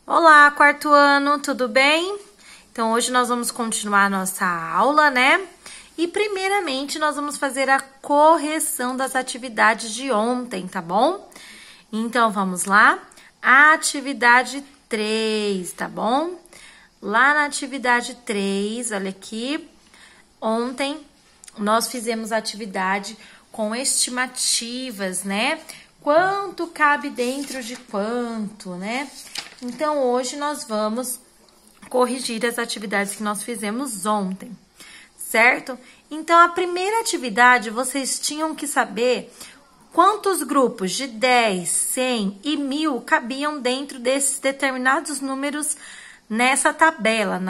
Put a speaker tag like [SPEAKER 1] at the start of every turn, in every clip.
[SPEAKER 1] Olá, quarto ano, tudo bem? Então, hoje nós vamos continuar a nossa aula, né? E, primeiramente, nós vamos fazer a correção das atividades de ontem, tá bom? Então, vamos lá. Atividade 3, tá bom? Lá na atividade 3, olha aqui, ontem nós fizemos a atividade com estimativas, né? Quanto cabe dentro de quanto, né? Então, hoje nós vamos corrigir as atividades que nós fizemos ontem, certo? Então, a primeira atividade, vocês tinham que saber quantos grupos de 10, 100 e 1000 cabiam dentro desses determinados números nessa tabela,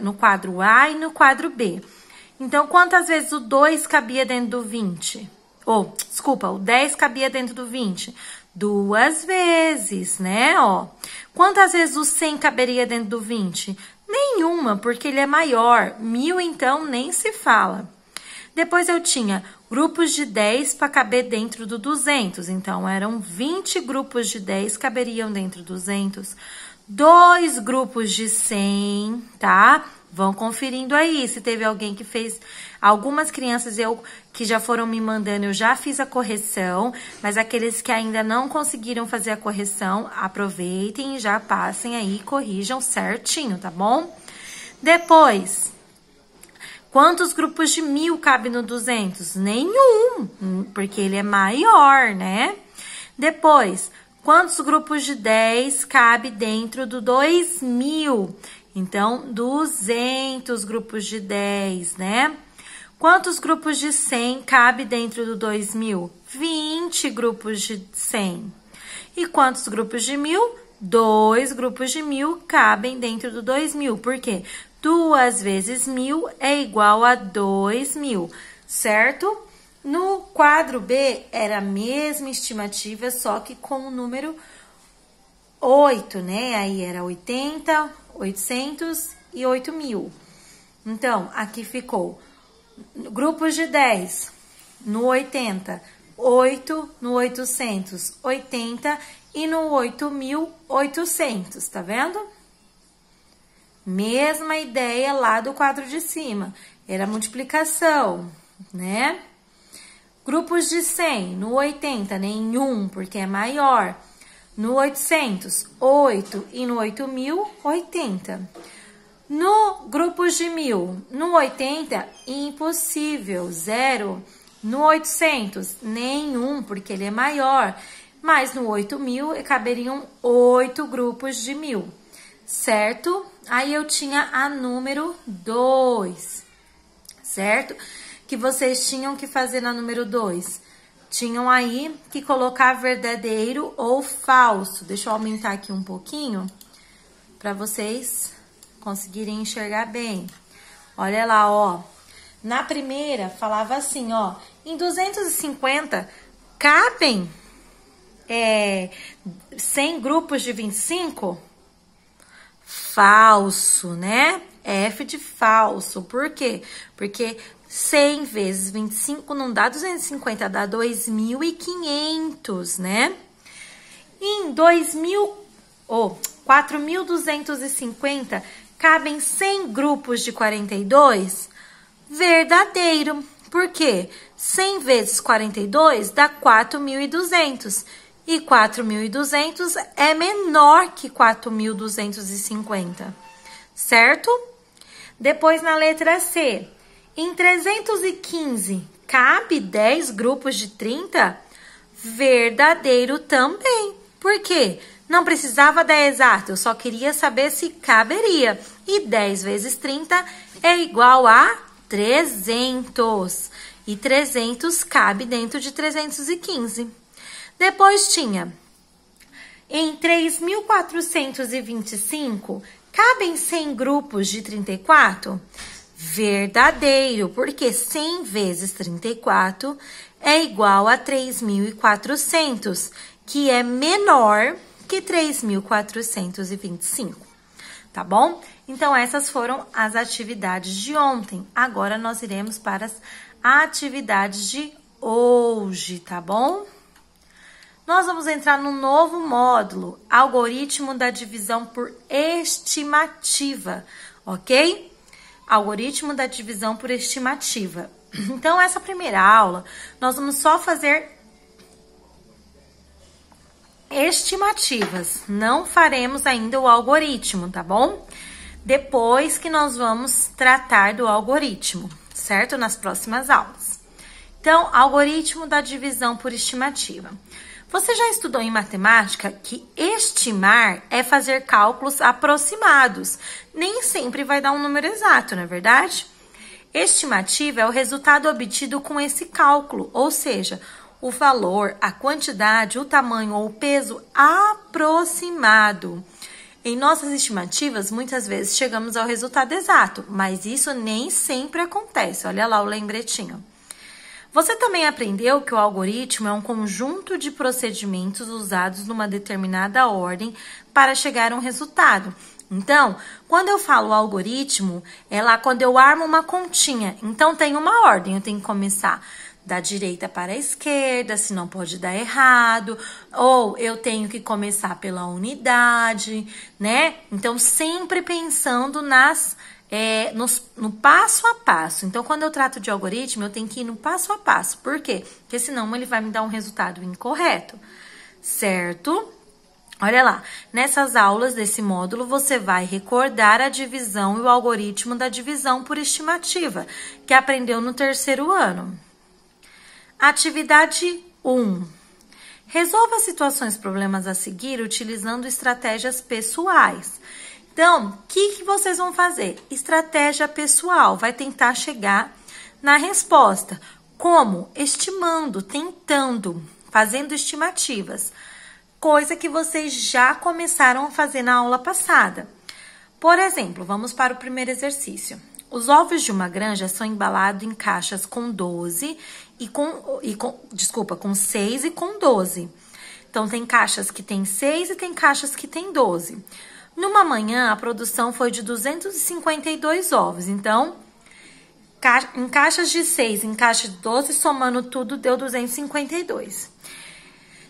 [SPEAKER 1] no quadro A e no quadro B. Então, quantas vezes o 2 cabia dentro do 20? O 10 cabia dentro do 20? 2 vezes, né? Ó. Quantas vezes o 100 caberia dentro do 20? Nenhuma, porque ele é maior. 1000, então, nem se fala. Depois eu tinha grupos de 10 para caber dentro do 200. Então, eram 20 grupos de 10 caberiam dentro do 200. 2 grupos de 100, tá? Vão conferindo aí, se teve alguém que fez... Algumas crianças que já foram me mandando, eu já fiz a correção, mas aqueles que ainda não conseguiram fazer a correção, aproveitem e já passem aí e corrijam certinho, tá bom? Depois, quantos grupos de 1000 cabe no 200? Nenhum, porque ele é maior, né? Depois, quantos grupos de 10 cabe dentro do 2000? Então, 200 grupos de 10, né? Quantos grupos de 100 cabe dentro do 2000? 20 grupos de 100. E quantos grupos de 1000? 2 grupos de 1000 cabem dentro do 2000. Por quê? 2 vezes 1000 é igual a 2000, certo? No quadro B, era a mesma estimativa, só que com o número 8, né? Aí era 80, 800 e 8000. Então, aqui ficou grupos de 10 no 80, 8 no 800, 80 e no 8800, tá vendo? Mesma ideia lá do quadro de cima, era multiplicação, né? Grupos de 100 no 80, nenhum, porque é maior. No 800, 8 e no 8000, 80. No grupos de 1000, no 80, impossível, 0. No 800, nenhum, porque ele é maior. Mas no 8000, caberiam 8 grupos de 1000, certo? Aí eu tinha a número 2, certo? Que vocês tinham que fazer na número 2. Tinham aí que colocar verdadeiro ou falso. Deixa eu aumentar aqui um pouquinho para vocês conseguirem enxergar bem. Olha lá, ó. Na primeira, falava assim, ó. Em 250, cabem 100 grupos de 25? Falso, né? F de falso. Por quê? Porque 100 vezes 25 não dá 250, dá 2.500, né? Em 4.250, cabem 100 grupos de 42? Verdadeiro. Por quê? 100 vezes 42 dá 4.200. E 4.200 é menor que 4.250, certo? Depois, na letra C, em 315, cabe 10 grupos de 30? Verdadeiro também. Por quê? Não precisava da exata, eu só queria saber se caberia. E 10 vezes 30 é igual a 300. E 300 cabe dentro de 315. Depois tinha, em 3.425, cabem 100 grupos de 34? Verdadeiro, porque 100 vezes 34 é igual a 3.400, que é menor que 3.425, tá bom? Então, essas foram as atividades de ontem. Agora, nós iremos para as atividades de hoje, tá bom? nós vamos entrar no novo módulo, algoritmo da divisão por estimativa, ok? Algoritmo da divisão por estimativa. Então, essa primeira aula, nós vamos só fazer estimativas, não faremos ainda o algoritmo, tá bom? Depois que nós vamos tratar do algoritmo, certo? Nas próximas aulas. Então, algoritmo da divisão por estimativa. Você já estudou em matemática que estimar é fazer cálculos aproximados. Nem sempre vai dar um número exato, não é verdade? Estimativa é o resultado obtido com esse cálculo, ou seja, o valor, a quantidade, o tamanho ou o peso aproximado. Em nossas estimativas, muitas vezes chegamos ao resultado exato, mas isso nem sempre acontece. Olha lá o lembretinho. Você também aprendeu que o algoritmo é um conjunto de procedimentos usados numa determinada ordem para chegar a um resultado. Então, quando eu falo algoritmo, é lá quando eu armo uma continha. Então, tem uma ordem, eu tenho que começar da direita para a esquerda, senão pode dar errado. Ou eu tenho que começar pela unidade, né? Então, sempre pensando no passo a passo. Então, quando eu trato de algoritmo, eu tenho que ir no passo a passo. Por quê? Porque senão ele vai me dar um resultado incorreto, certo? Olha lá, nessas aulas desse módulo, você vai recordar a divisão e o algoritmo da divisão por estimativa, que aprendeu no terceiro ano. Atividade 1. Resolva situações e problemas a seguir utilizando estratégias pessoais. Então, o que vocês vão fazer? Estratégia pessoal, vai tentar chegar na resposta. Como? Estimando, tentando, fazendo estimativas. Coisa que vocês já começaram a fazer na aula passada. Por exemplo, vamos para o primeiro exercício. Os ovos de uma granja são embalados em caixas com 12 com 6 e com 12. Então, tem caixas que tem 6 e tem caixas que tem 12. Numa manhã, a produção foi de 252 ovos. Então, em caixas de 6, em caixas de 12, somando tudo, deu 252.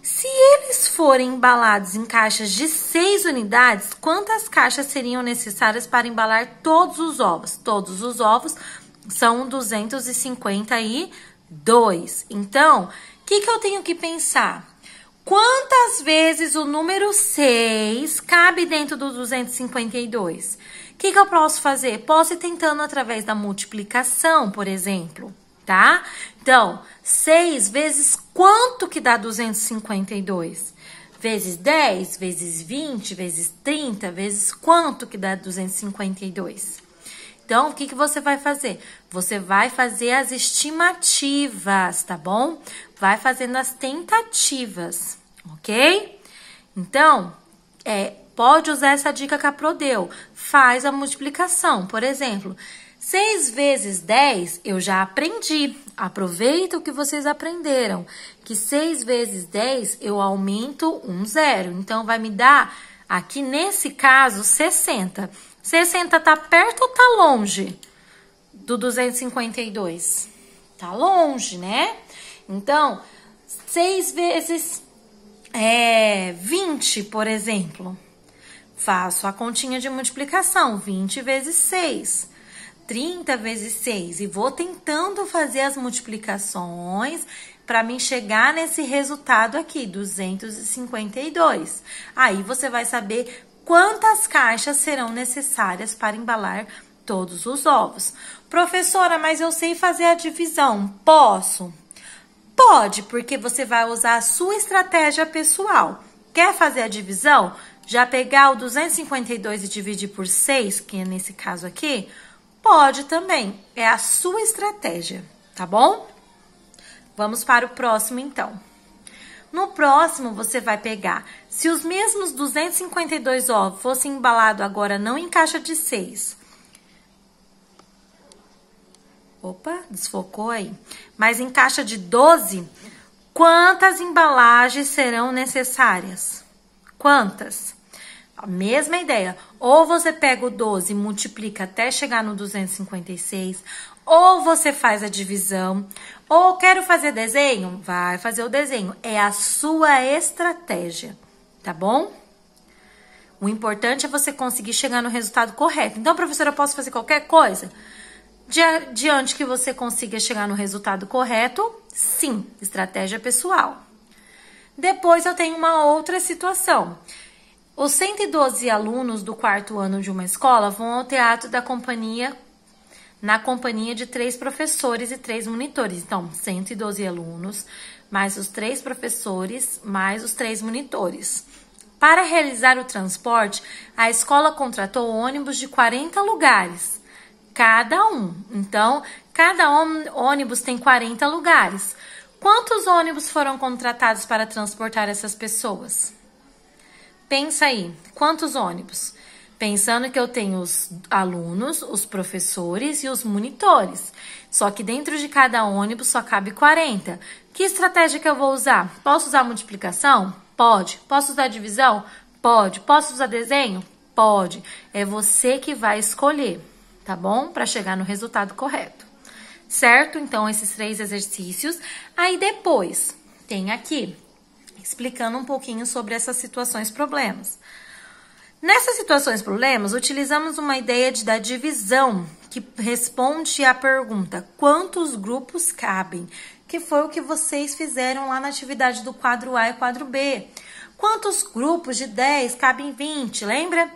[SPEAKER 1] Se eles forem embalados em caixas de 6 unidades, quantas caixas seriam necessárias para embalar todos os ovos? Todos os ovos são 252. Então, o que eu tenho que pensar? Quantas vezes o número 6 cabe dentro do 252? O que eu posso fazer? Posso ir tentando através da multiplicação, por exemplo, tá? Então, 6 vezes quanto que dá 252? Vezes 10, vezes 20, vezes 30, vezes quanto que dá 252? Então, o que você vai fazer? Você vai fazer as estimativas, tá bom? Vai fazendo as tentativas, ok? Então, pode usar essa dica que a Pro deu. Faz a multiplicação. Por exemplo, 6 vezes 10 eu já aprendi. Aproveita o que vocês aprenderam. Que 6 vezes 10 eu aumento um zero. Então, vai me dar, aqui nesse caso, 60. 60 tá perto ou tá longe do 252? Tá longe, né? Então, 6 vezes 20, por exemplo. Faço a continha de multiplicação. 20 vezes 6. 30 vezes 6. E vou tentando fazer as multiplicações para mim chegar nesse resultado aqui, 252. Aí, você vai saber quantas caixas serão necessárias para embalar todos os ovos. Professora, mas eu sei fazer a divisão. Posso? Pode, porque você vai usar a sua estratégia pessoal. Quer fazer a divisão? Já pegar o 252 e dividir por 6, que é nesse caso aqui? Pode também. É a sua estratégia, tá bom? Vamos para o próximo, então. No próximo, você vai pegar, se os mesmos 252 ovos fossem embalados agora não em caixa de 6. Opa, desfocou aí. Mas em caixa de 12, quantas embalagens serão necessárias? Quantas? A mesma ideia. Ou você pega o 12 e multiplica até chegar no 256, ou você faz a divisão, ou quero fazer desenho? Vai fazer o desenho. É a sua estratégia, tá bom? O importante é você conseguir chegar no resultado correto. Então, professora, eu posso fazer qualquer coisa? Diante que você consiga chegar no resultado correto, sim, estratégia pessoal. Depois eu tenho uma outra situação. Os 112 alunos do 4º ano de uma escola vão ao teatro da companhia, na companhia de 3 professores e 3 monitores. Então, 112 alunos, mais os 3 professores, mais os 3 monitores. Para realizar o transporte, a escola contratou ônibus de 40 lugares, cada um. Então, cada ônibus tem 40 lugares. Quantos ônibus foram contratados para transportar essas pessoas? Pensa aí, quantos ônibus? Pensando que eu tenho os alunos, os professores e os monitores. Só que dentro de cada ônibus só cabe 40. Que estratégia que eu vou usar? Posso usar multiplicação? Pode. Posso usar divisão? Pode. Posso usar desenho? Pode. É você que vai escolher, tá bom? Para chegar no resultado correto. Certo? Então, esses 3 exercícios. Aí depois, tem aqui, explicando um pouquinho sobre essas situações problemas. Nessas situações problemas, utilizamos uma ideia da divisão, que responde à pergunta, quantos grupos cabem? Que foi o que vocês fizeram lá na atividade do quadro A e quadro B. Quantos grupos de 10 cabem 20, lembra?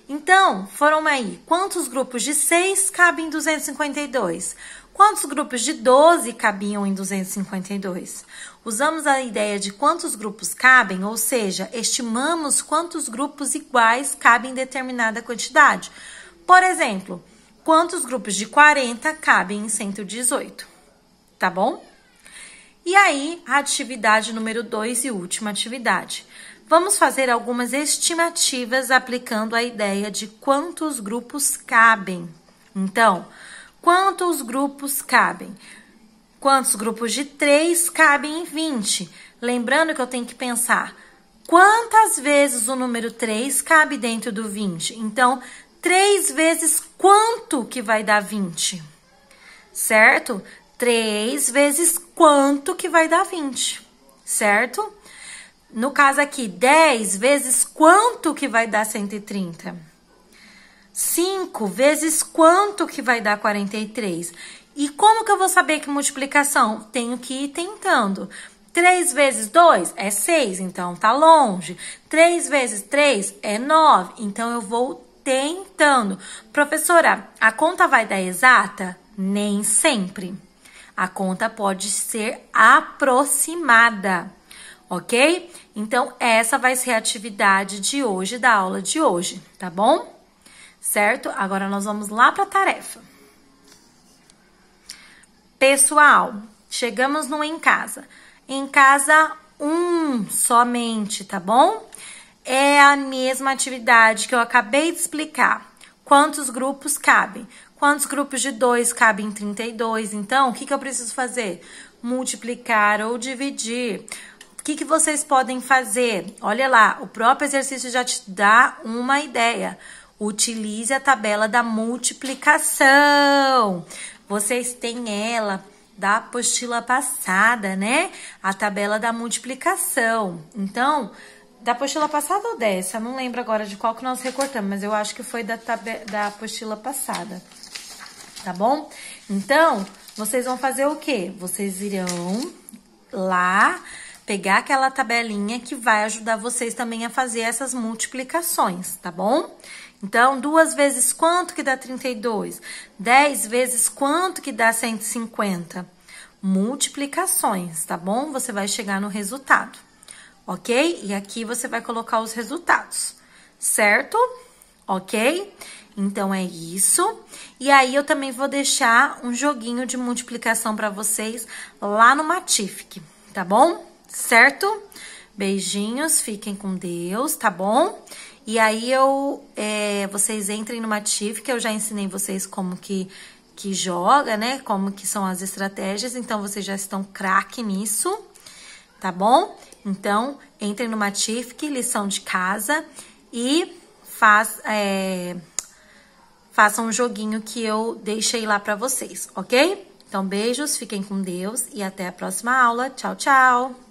[SPEAKER 1] Então, foram aí, quantos grupos de 6 cabem em 252? Quantos grupos de 12 cabiam em 252? Usamos a ideia de quantos grupos cabem, ou seja, estimamos quantos grupos iguais cabem em determinada quantidade. Por exemplo, quantos grupos de 40 cabem em 118? Tá bom? E aí, a atividade número 2 e última atividade. Vamos fazer algumas estimativas aplicando a ideia de quantos grupos cabem. Então, quantos grupos cabem? Quantos grupos de 3 cabem em 20? Lembrando que eu tenho que pensar quantas vezes o número 3 cabe dentro do 20. Então, 3 vezes quanto que vai dar 20? Certo? 3 vezes quanto que vai dar 20? Certo? No caso aqui, 10 vezes quanto que vai dar 130? 5 vezes quanto que vai dar 43? E como que eu vou saber que multiplicação? Tenho que ir tentando. 3 vezes 2 é 6, então tá longe. 3 vezes 3 é 9, então eu vou tentando. Professora, a conta vai dar exata? Nem sempre. A conta pode ser aproximada, ok? Então, essa vai ser a atividade de hoje, da aula de hoje, tá bom? Certo? Agora, nós vamos lá para a tarefa. Pessoal, chegamos no em casa. Em casa, somente, tá bom? É a mesma atividade que eu acabei de explicar. Quantos grupos cabem? Quantos grupos de 2 cabem em 32? Então, o que eu preciso fazer? Multiplicar ou dividir. O que vocês podem fazer? Olha lá, o próprio exercício já te dá uma ideia. Utilize a tabela da multiplicação. Vocês têm ela da apostila passada, né? A tabela da multiplicação. Então, da apostila passada ou dessa? Não lembro agora de qual que nós recortamos, mas eu acho que foi da apostila passada. Tá bom? Então, vocês vão fazer o quê? Vocês irão lá pegar aquela tabelinha que vai ajudar vocês também a fazer essas multiplicações, tá bom? Então, 2 vezes quanto que dá 32? 10 vezes quanto que dá 150? Multiplicações, tá bom? Você vai chegar no resultado, ok? E aqui você vai colocar os resultados, certo? Ok? Então, é isso. E aí, eu também vou deixar um joguinho de multiplicação para vocês lá no Matific, tá bom? Certo? Beijinhos, fiquem com Deus, tá bom? E aí, vocês entrem no Matific, eu já ensinei vocês como que joga, né? Como que são as estratégias, então vocês já estão craque nisso, tá bom? Então, entrem no Matific, lição de casa, e façam um joguinho que eu deixei lá pra vocês, ok? Então, beijos, fiquem com Deus e até a próxima aula. Tchau, tchau!